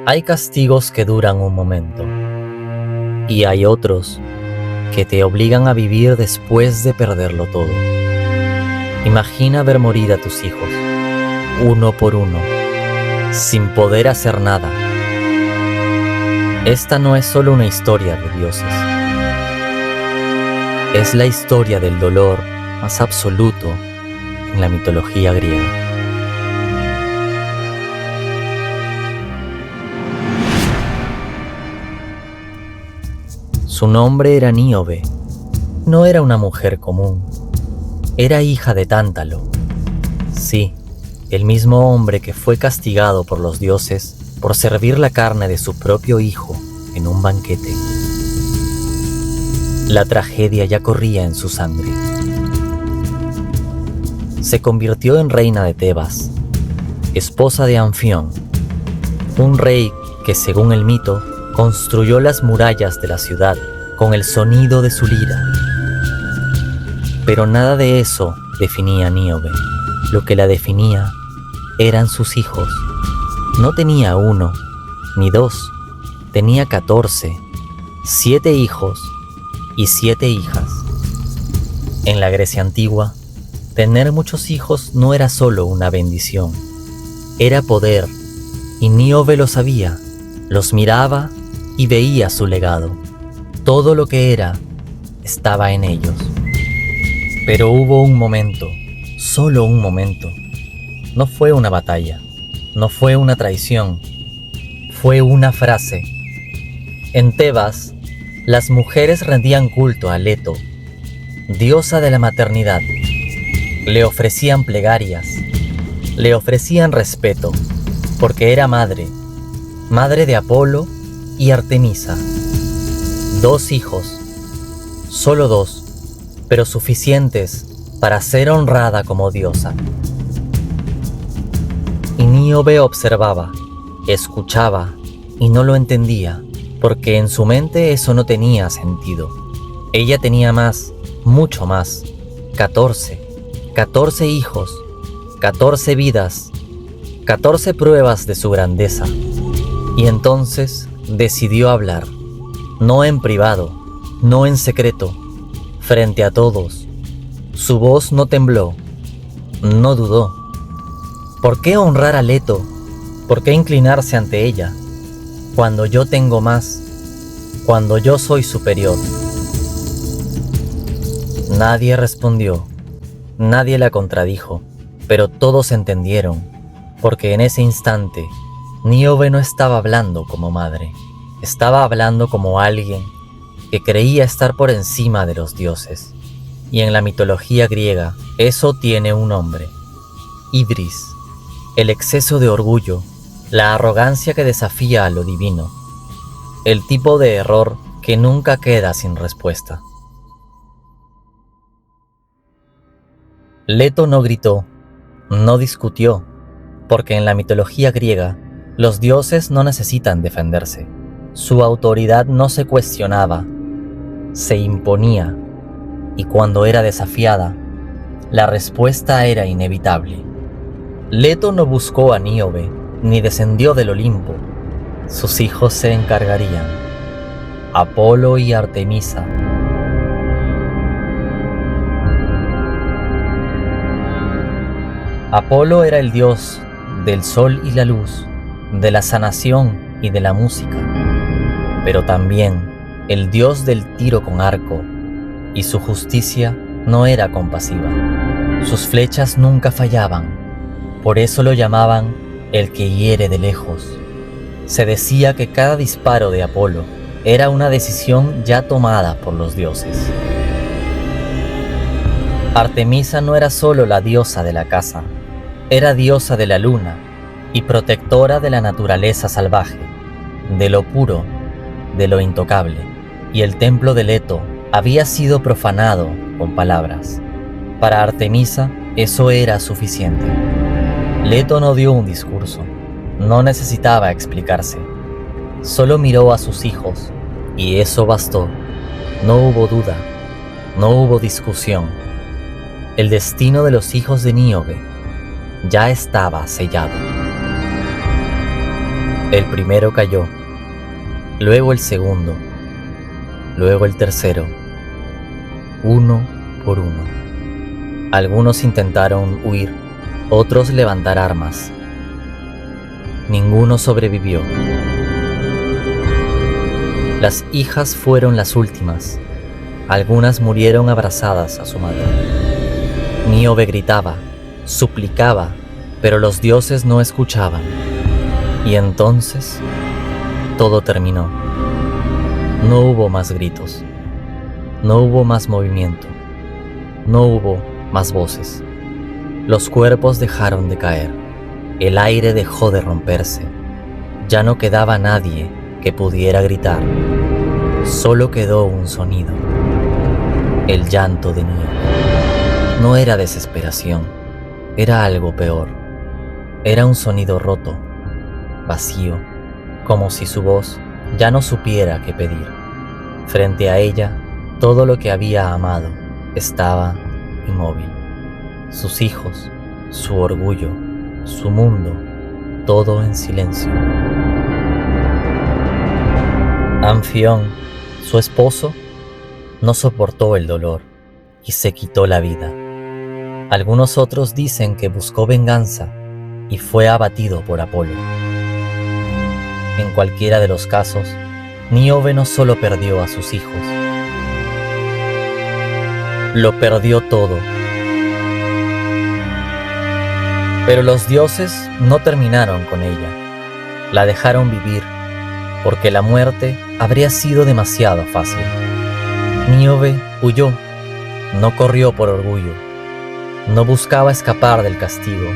Hay castigos que duran un momento y hay otros que te obligan a vivir después de perderlo todo. Imagina ver morir a tus hijos, uno por uno, sin poder hacer nada. Esta no es solo una historia de dioses. Es la historia del dolor más absoluto en la mitología griega. Su nombre era Níobe. No era una mujer común. Era hija de Tántalo. Sí, el mismo hombre que fue castigado por los dioses por servir la carne de su propio hijo en un banquete. La tragedia ya corría en su sangre. Se convirtió en reina de Tebas, esposa de Anfión, un rey que, según el mito, construyó las murallas de la ciudad con el sonido de su lira. Pero nada de eso definía a Níobe. Lo que la definía eran sus hijos. No tenía uno, ni dos, tenía 14, 7 hijos y 7 hijas. En la Grecia antigua, tener muchos hijos no era solo una bendición, era poder, y Níobe lo sabía, los miraba y veía su legado. Todo lo que era estaba en ellos. Pero hubo un momento, solo un momento. No fue una batalla, no fue una traición, fue una frase. En Tebas, las mujeres rendían culto a Leto, diosa de la maternidad. Le ofrecían plegarias, le ofrecían respeto, porque era madre de Apolo y Artemisa. 2 hijos, solo 2, pero suficientes para ser honrada como diosa. Y Níobe observaba, escuchaba y no lo entendía, porque en su mente eso no tenía sentido. Ella tenía más, mucho más, 14 hijos, 14 vidas, 14 pruebas de su grandeza. Y entonces decidió hablar, no en privado, no en secreto, frente a todos. Su voz no tembló, no dudó. ¿Por qué honrar a Leto? ¿Por qué inclinarse ante ella? Cuando yo tengo más, cuando yo soy superior. Nadie respondió, nadie la contradijo, pero todos entendieron, porque en ese instante Níobe no estaba hablando como madre, estaba hablando como alguien que creía estar por encima de los dioses. Y en la mitología griega, eso tiene un nombre: Ibris, el exceso de orgullo, la arrogancia que desafía a lo divino, el tipo de error que nunca queda sin respuesta. Leto no gritó, no discutió, porque en la mitología griega, los dioses no necesitan defenderse. Su autoridad no se cuestionaba, se imponía, y cuando era desafiada, la respuesta era inevitable. Leto no buscó a Níobe, ni descendió del Olimpo. Sus hijos se encargarían, Apolo y Artemisa. Apolo era el dios del sol y la luz, de la sanación y de la música, pero también el dios del tiro con arco, y su justicia no era compasiva. Sus flechas nunca fallaban, por eso lo llamaban el que hiere de lejos. Se decía que cada disparo de Apolo era una decisión ya tomada por los dioses. Artemisa no era solo la diosa de la caza, era diosa de la luna y protectora de la naturaleza salvaje, de lo puro, de lo intocable. Y el templo de Leto había sido profanado con palabras. Para Artemisa eso era suficiente. Leto no dio un discurso, no necesitaba explicarse. Solo miró a sus hijos y eso bastó. No hubo duda, no hubo discusión. El destino de los hijos de Níobe ya estaba sellado. El primero cayó, luego el segundo, luego el tercero, uno por uno. Algunos intentaron huir, otros levantar armas. Ninguno sobrevivió. Las hijas fueron las últimas. Algunas murieron abrazadas a su madre. Níobe gritaba, suplicaba, pero los dioses no escuchaban. Y entonces todo terminó. No hubo más gritos. No hubo más movimiento. No hubo más voces. Los cuerpos dejaron de caer. El aire dejó de romperse. Ya no quedaba nadie que pudiera gritar. Solo quedó un sonido. El llanto de Níobe. No era desesperación. Era algo peor. Era un sonido roto, vacío, como si su voz ya no supiera qué pedir. Frente a ella, todo lo que había amado estaba inmóvil. Sus hijos, su orgullo, su mundo, todo en silencio. Anfión, su esposo, no soportó el dolor y se quitó la vida. Algunos otros dicen que buscó venganza y fue abatido por Apolo. En cualquiera de los casos, Níobe no solo perdió a sus hijos, lo perdió todo. Pero los dioses no terminaron con ella, la dejaron vivir, porque la muerte habría sido demasiado fácil. Níobe huyó, no corrió por orgullo, no buscaba escapar del castigo,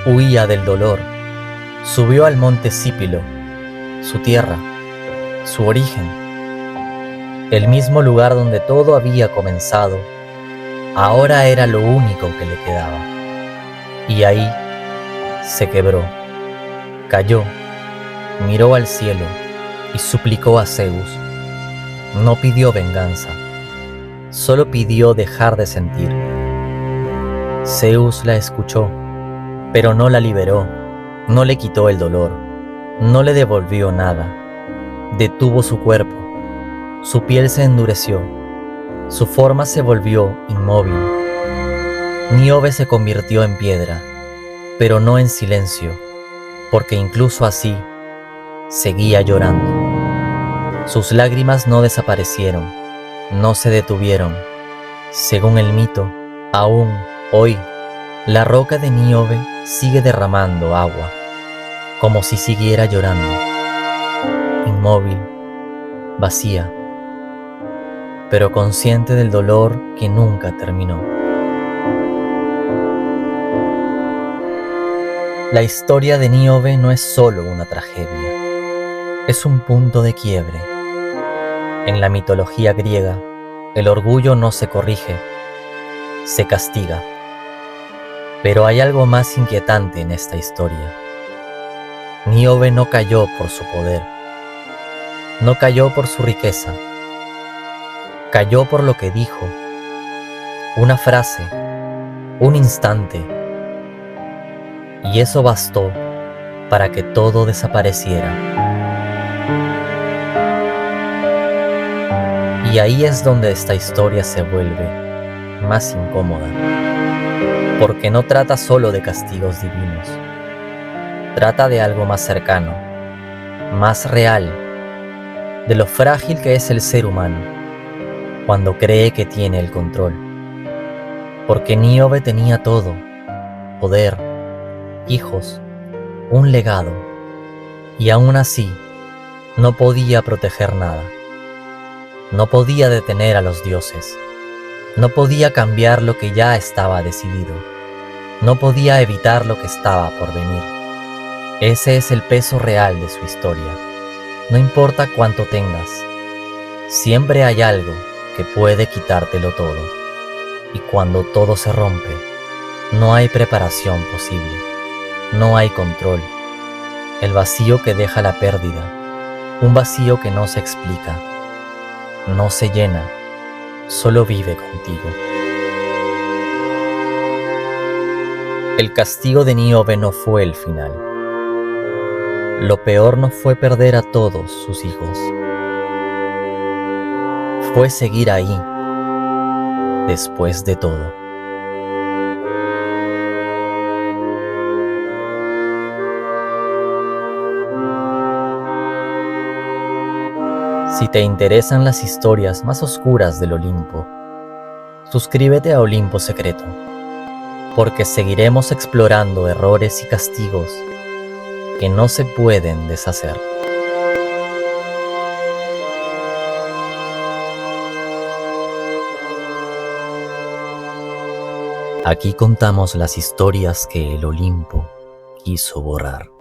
huía del dolor, subió al monte Cípilo, su tierra, su origen, el mismo lugar donde todo había comenzado, ahora era lo único que le quedaba. Y ahí se quebró, cayó, miró al cielo y suplicó a Zeus. No pidió venganza, solo pidió dejar de sentir. Zeus la escuchó, pero no la liberó, no le quitó el dolor, no le devolvió nada. Detuvo su cuerpo, su piel se endureció, su forma se volvió inmóvil. Níobe se convirtió en piedra, pero no en silencio, porque incluso así seguía llorando. Sus lágrimas no desaparecieron, no se detuvieron. Según el mito, aún hoy, la roca de Níobe sigue derramando agua, como si siguiera llorando, inmóvil, vacía, pero consciente del dolor que nunca terminó. La historia de Níobe no es solo una tragedia, es un punto de quiebre. En la mitología griega, el orgullo no se corrige, se castiga. Pero hay algo más inquietante en esta historia. Níobe no cayó por su poder, no cayó por su riqueza, cayó por lo que dijo, una frase, un instante, y eso bastó para que todo desapareciera. Y ahí es donde esta historia se vuelve más incómoda, porque no trata solo de castigos divinos, trata de algo más cercano, más real, de lo frágil que es el ser humano cuando cree que tiene el control. Porque Níobe tenía todo, poder, hijos, un legado, y aún así no podía proteger nada. No podía detener a los dioses, no podía cambiar lo que ya estaba decidido, no podía evitar lo que estaba por venir. Ese es el peso real de su historia. No importa cuánto tengas, siempre hay algo que puede quitártelo todo. Y cuando todo se rompe, no hay preparación posible, no hay control. El vacío que deja la pérdida, un vacío que no se explica, no se llena, solo vive contigo. El castigo de Níobe no fue el final. Lo peor no fue perder a todos sus hijos, fue seguir ahí después de todo. Si te interesan las historias más oscuras del Olimpo, suscríbete a Olimpo Secreto, porque seguiremos explorando errores y castigos que no se pueden deshacer. Aquí contamos las historias que el Olimpo quiso borrar.